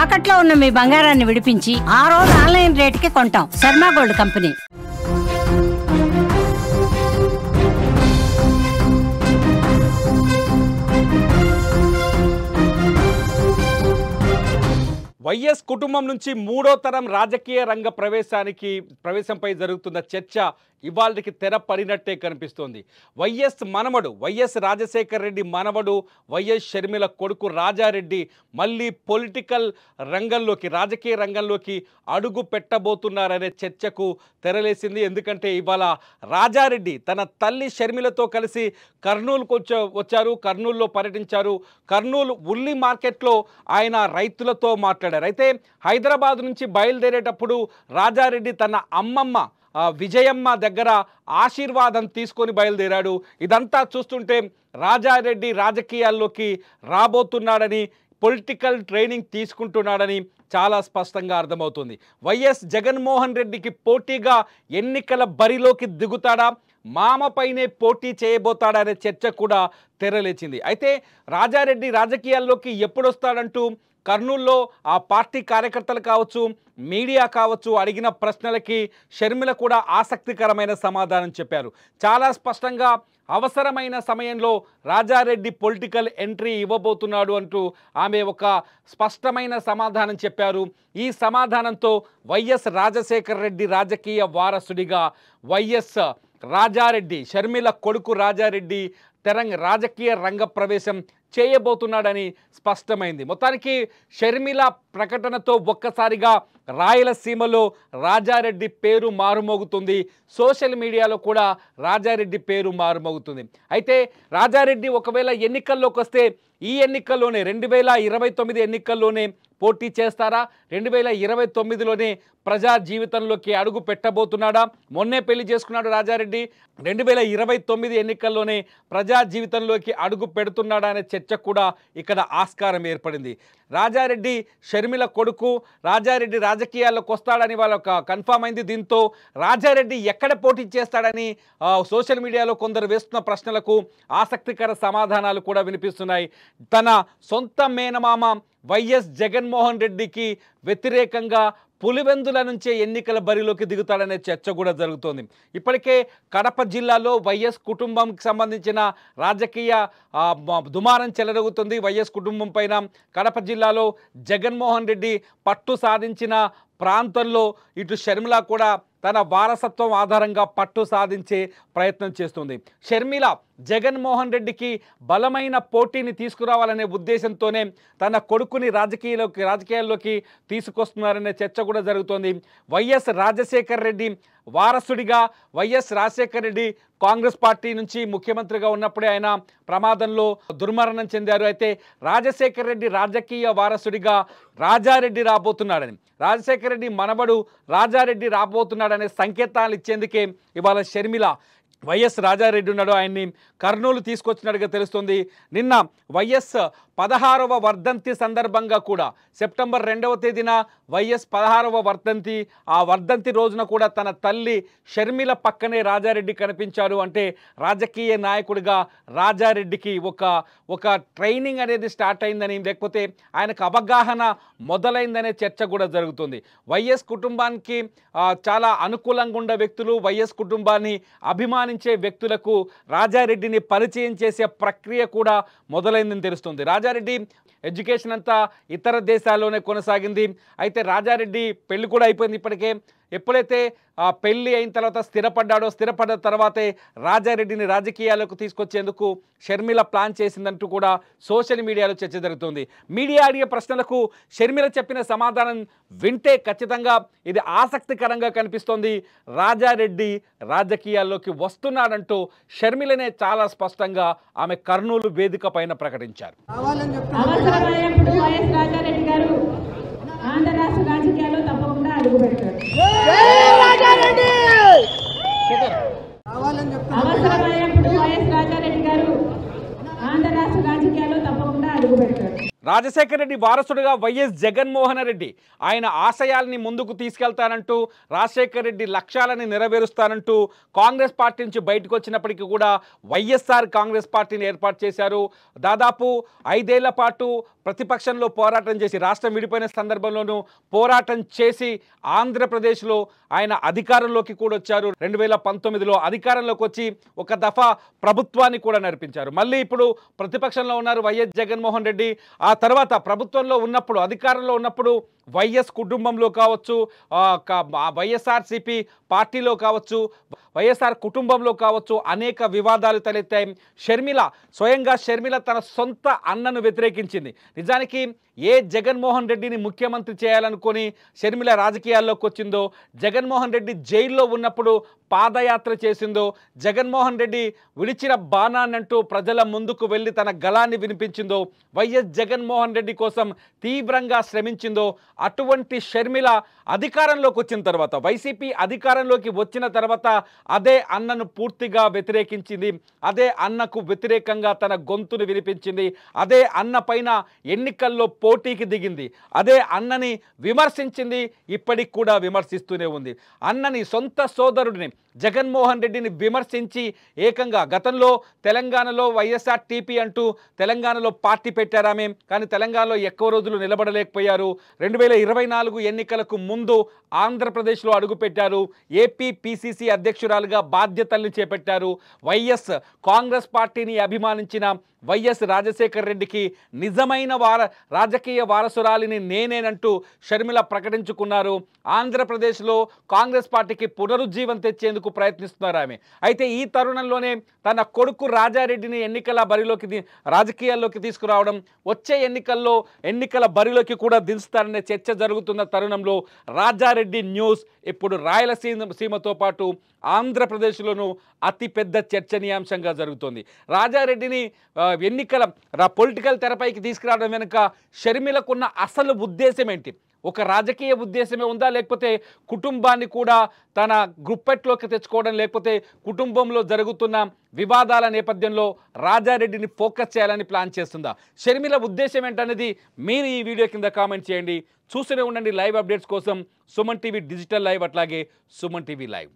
తాకట్లో ఉన్న మీ బంగారాన్ని విడిపించి ఆ రోజు ఆన్లైన్ రేటుకి కొంటాం. Sharma gold company. వైఎస్ కుటుంబం నుంచి మూడో తరం రాజకీయ రంగ ప్రవేశంపై జరుగుతున్న చర్చ ఇవాళకి తెర పడినట్టే కనిపిస్తోంది. వైఎస్ మనవడు వైఎస్ రాజశేఖర రెడ్డి మనవడు వైఎస్ షర్మిల కొడుకు రాజారెడ్డి మళ్ళీ పొలిటికల్ రంగంలోకి రాజకీయ రంగంలోకి అడుగు పెట్టబోతున్నారనే చర్చకు తెరలేసింది. ఎందుకంటే ఇవాళ రాజారెడ్డి తన తల్లి షర్మిలతో కలిసి కర్నూలుకు వచ్చారు. కర్నూలులో పర్యటించారు. కర్నూలు ఉల్లి మార్కెట్లో ఆయన రైతులతో మాట్లాడారు. అయితే హైదరాబాద్ నుంచి బయలుదేరేటప్పుడు రాజారెడ్డి తన అమ్మమ్మ విజయమ్మ దగ్గర ఆశీర్వాదం తీసుకొని బయలుదేరాడు. ఇదంతా చూస్తుంటే రాజారెడ్డి రాజకీయాల్లోకి రాబోతున్నాడని, పొలిటికల్ ట్రైనింగ్ తీసుకుంటున్నాడని చాలా స్పష్టంగా అర్థమవుతుంది. వైఎస్ జగన్మోహన్ రెడ్డికి పోటీగా ఎన్నికల బరిలోకి దిగుతాడా, మామపైనే పోటీ చేయబోతాడనే చర్చ కూడా తెరలేచింది. అయితే రాజారెడ్డి రాజకీయాల్లోకి ఎప్పుడొస్తాడంటూ కర్నూలులో ఆ పార్టీ కార్యకర్తలు కావచ్చు, మీడియా కావచ్చు అడిగిన ప్రశ్నలకి షర్మిల కూడా ఆసక్తికరమైన సమాధానం చెప్పారు. చాలా స్పష్టంగా అవసరమైన సమయంలో రాజారెడ్డి పొలిటికల్ ఎంట్రీ ఇవ్వబోతున్నాడు అంటూ ఆమె ఒక స్పష్టమైన సమాధానం చెప్పారు. ఈ సమాధానంతో వైఎస్ రాజశేఖర రెడ్డి రాజకీయ వారసుడిగా వైఎస్ రాజారెడ్డి, షర్మిల కొడుకు రాజారెడ్డి రాజకీయ రంగ ప్రవేశం చేయబోతున్నాడని స్పష్టమైంది. మొత్తానికి షర్మిల ప్రకటనతో ఒక్కసారిగా రాయలసీమలో రాజారెడ్డి పేరు మారుమోగుతుంది. సోషల్ మీడియాలో కూడా రాజారెడ్డి పేరు మారుమోగుతుంది. అయితే రాజారెడ్డి ఒకవేళ ఎన్నికల్లోకి వస్తే ఈ ఎన్నికల్లోనే 2029 ఎన్నికల్లోనే పోటీ చేస్తారా, 2029లోనే ప్రజా జీవితంలోకి అడుగు పెట్టబోతున్నాడా? మొన్నే పెళ్లి చేసుకున్నాడు రాజారెడ్డి. 2029 ఎన్నికల్లోనే ప్రజా జీవితంలోకి అడుగు పెడుతున్నాడా అనే చర్చ కూడా ఇక్కడ ఆస్కారం ఏర్పడింది. రాజారెడ్డి షర్మిల కొడుకు, రాజారెడ్డి రాజకీయాల్లోకి వస్తాడని వాళ్ళకు కన్ఫామ్ అయింది. దీంతో రాజారెడ్డి ఎక్కడ పోటీ చేస్తాడని సోషల్ మీడియాలో కొందరు వేస్తున్న ప్రశ్నలకు ఆసక్తికర సమాధానాలు కూడా వినిపిస్తున్నాయి. తన సొంత మేనమామ వైఎస్ జగన్మోహన్ రెడ్డికి వ్యతిరేకంగా పులివెందుల నుంచే ఎన్నికల బరిలోకి దిగుతాడనే చర్చ కూడా జరుగుతోంది. ఇప్పటికే కడప జిల్లాలో వైఎస్ కుటుంబంకి సంబంధించిన రాజకీయ దుమారం చెలరుగుతుంది. వైఎస్ కుటుంబం పైన కడప జిల్లాలో జగన్మోహన్ రెడ్డి పట్టు సాధించిన ప్రాంతంలో ఇటు షర్మిల కూడా తన వారసత్వం ఆధారంగా పట్టు సాధించే ప్రయత్నం చేస్తుంది. షర్మిల జగన్మోహన్ రెడ్డికి బలమైన పోటీని తీసుకురావాలనే ఉద్దేశంతోనే తన కొడుకుని రాజకీయాల్లోకి తీసుకొస్తున్నారనే చర్చ కూడా జరుగుతోంది. వైఎస్ రాజశేఖర రెడ్డి వారసుడిగా వైఎస్ రాజశేఖర రెడ్డి కాంగ్రెస్ పార్టీ నుంచి ముఖ్యమంత్రిగా ఉన్నప్పుడే ఆయన ప్రమాదంలో దుర్మరణం చెందారు. అయితే రాజశేఖర రెడ్డి రాజకీయ వారసుడిగా రాజారెడ్డి రాబోతున్నాడని, రాజశేఖర రెడ్డి మనవడు రాజారెడ్డి రాబోతున్నాడనే సంకేతాలు ఇచ్చేందుకే ఇవాళ షర్మిల వైఎస్ రాజారెడ్డి ఉన్నాడు, ఆయన్ని కర్నూలు తీసుకొచ్చినట్టుగా తెలుస్తుంది. నిన్న వైఎస్ 16వ వర్ధంతి సందర్భంగా కూడా సెప్టెంబర్ 2వ తేదీన వైఎస్ 16వ వర్ధంతి, ఆ వర్ధంతి రోజున కూడా తన తల్లి షర్మిల పక్కనే రాజారెడ్డి కనిపించారు. అంటే రాజకీయ నాయకుడిగా రాజారెడ్డికి ఒక ట్రైనింగ్ అనేది స్టార్ట్ అయిందని, లేకపోతే ఆయనకు అవగాహన మొదలైందనే చర్చ కూడా జరుగుతుంది. వైఎస్ కుటుంబానికి చాలా అనుకూలంగా ఉండే వ్యక్తులు, వైఎస్ కుటుంబాన్ని అభిమానించే వ్యక్తులకు రాజారెడ్డిని పరిచయం చేసే ప్రక్రియ కూడా మొదలైందని తెలుస్తుంది. రాజారెడ్డి ఎడ్యుకేషన్ అంతా ఇతర దేశాల్లోనే కొనసాగింది. అయితే రాజారెడ్డి పెళ్లి కూడా అయిపోయింది ఇప్పటికే. ఎప్పుడైతే పెళ్లి అయిన తర్వాత స్థిరపడ్డ తర్వాతే రాజారెడ్డిని రాజకీయాలకు తీసుకొచ్చేందుకు షర్మిల ప్లాన్ చేసిందంటూ కూడా సోషల్ మీడియాలో చర్చ జరుగుతుంది. మీడియా అడిగే ప్రశ్నలకు షర్మిల చెప్పిన సమాధానం వింటే ఖచ్చితంగా ఇది ఆసక్తికరంగా కనిపిస్తోంది. రాజారెడ్డి రాజకీయాల్లోకి వస్తున్నాడంటూ షర్మిలనే చాలా స్పష్టంగా ఆమె కర్నూలు వేదిక పైన ప్రకటించారు. ఆంధ్ర రాష్ట్ర రాజకీయాల్లో తప్పకుండా అడుగు పెడతారు. అవసరమైనప్పుడు వైఎస్ రాజారెడ్డి గారు ఆంధ్ర రాష్ట్ర రాజకీయాల్లో తప్పకుండా అడుగు పెడతారు. రాజశేఖర రెడ్డి వారసుడుగా వైఎస్ జగన్మోహన్ రెడ్డి ఆయన ఆశయాల్ని ముందుకు తీసుకెళ్తానంటూ రాజశేఖర రెడ్డి లక్ష్యాలని నెరవేరుస్తానంటూ కాంగ్రెస్ పార్టీ నుంచి బయటకు వచ్చినప్పటికీ కూడా వైఎస్ఆర్ కాంగ్రెస్ పార్టీని ఏర్పాటు చేశారు. దాదాపు 5 ఏళ్ల పాటు ప్రతిపక్షంలో పోరాటం చేసి రాష్ట్రం విడిపోయిన సందర్భంలోనూ పోరాటం చేసి ఆంధ్రప్రదేశ్లో ఆయన అధికారంలోకి కూడా వచ్చారు. 2019లో అధికారంలోకి వచ్చి ఒక దఫా ప్రభుత్వాన్ని కూడా నడిపించారు. మళ్ళీ ఇప్పుడు ప్రతిపక్షంలో ఉన్నారు వైఎస్ జగన్మోహన్ రెడ్డి. ఆ తర్వాత ప్రభుత్వంలో ఉన్నప్పుడు అధికారంలో ఉన్నప్పుడు వైఎస్ కుటుంబంలో కావచ్చు, వైఎస్ఆర్సీపీ పార్టీలో కావచ్చు, వైఎస్ఆర్ కుటుంబంలో కావచ్చు అనేక వివాదాలు తలెత్తాయి. స్వయంగా షర్మిల తన సొంత అన్నను వ్యతిరేకించింది. నిజానికి ఏ జగన్మోహన్ రెడ్డిని ముఖ్యమంత్రి చేయాలనుకొని షర్మిల రాజకీయాల్లోకి వచ్చిందో, జగన్మోహన్ రెడ్డి జైల్లో ఉన్నప్పుడు పాదయాత్ర చేసిందో, జగన్మోహన్ రెడ్డి విడిచిన బాణాన్నంటూ ప్రజల ముందుకు వెళ్ళి తన గళాన్ని వినిపించిందో, వైఎస్ జగన్మోహన్ రెడ్డి కోసం తీవ్రంగా శ్రమించిందో, అటువంటి షర్మిల అధికారంలోకి వచ్చిన తర్వాత, వైసీపీ అధికారంలోకి వచ్చిన తర్వాత అదే అన్నను పూర్తిగా వ్యతిరేకించింది. అదే అన్నకు వ్యతిరేకంగా తన గొంతును వినిపించింది. అదే అన్న పైన ఎన్నికల్లో పోటీకి దిగింది. అదే అన్నని విమర్శించింది. ఇప్పటికి కూడా విమర్శిస్తూనే ఉంది. అన్నని, సొంత సోదరుడిని జగన్మోహన్ రెడ్డిని విమర్శించి ఏకంగా గతంలో తెలంగాణలో వైఎస్ఆర్ టీపీ అంటూ తెలంగాణలో పార్టీ పెట్టారామే, కానీ తెలంగాణలో ఎక్కువ రోజులు నిలబడలేకపోయారు. 2024 ఎన్నికలకు ముందు ఆంధ్రప్రదేశ్లో అడుగుపెట్టారు. ఏపీ పిసిసి అధ్యక్షురాలుగా బాధ్యతల్ని చేపట్టారు. కాంగ్రెస్ పార్టీని అభిమానించిన వైఎస్ రాజశేఖర రెడ్డికి నిజమైన రాజకీయ వారసురాలిని నేనేనంటూ షర్మిల ప్రకటించుకున్నారు. ఆంధ్రప్రదేశ్లో కాంగ్రెస్ పార్టీకి పునరుజ్జీవం తెచ్చేందుకు ప్రయత్నిస్తున్నారు ఆమె. అయితే ఈ తరుణంలోనే తన కొడుకు రాజారెడ్డిని రాజకీయాల్లోకి తీసుకురావడం, వచ్చే ఎన్నికల బరిలోకి కూడా దించుతారనే చర్చ జరుగుతున్న తరుణంలో రాజారెడ్డి న్యూస్ ఇప్పుడు రాయలసీమతో పాటు ఆంధ్రప్రదేశ్లోనూ అతిపెద్ద చర్చనీయాంశంగా జరుగుతోంది. రాజారెడ్డిని పొలిటికల్ తెరపైకి తీసుకురావడం వెనుక షర్మిలకున్న అసలు ఉద్దేశం ఏంటి? ఒక రాజకీయ ఉద్దేశమే ఉందా, లేకపోతే కుటుంబాన్ని కూడా తన గుప్పెట్లోకి తెచ్చుకోవడం, లేకపోతే కుటుంబంలో జరుగుతున్న వివాదాల నేపథ్యంలో రాజారెడ్డిని ఫోకస్ చేయాలని ప్లాన్ చేస్తుందా? షర్మిల ఉద్దేశం ఏంటనేది మీరు ఈ వీడియో కింద కామెంట్ చేయండి. చూస్తూనే ఉండండి లైవ్ అప్డేట్స్ కోసం సుమన్ టీవీ డిజిటల్ లైవ్, అట్లాగే సుమన్ టీవీ లైవ్.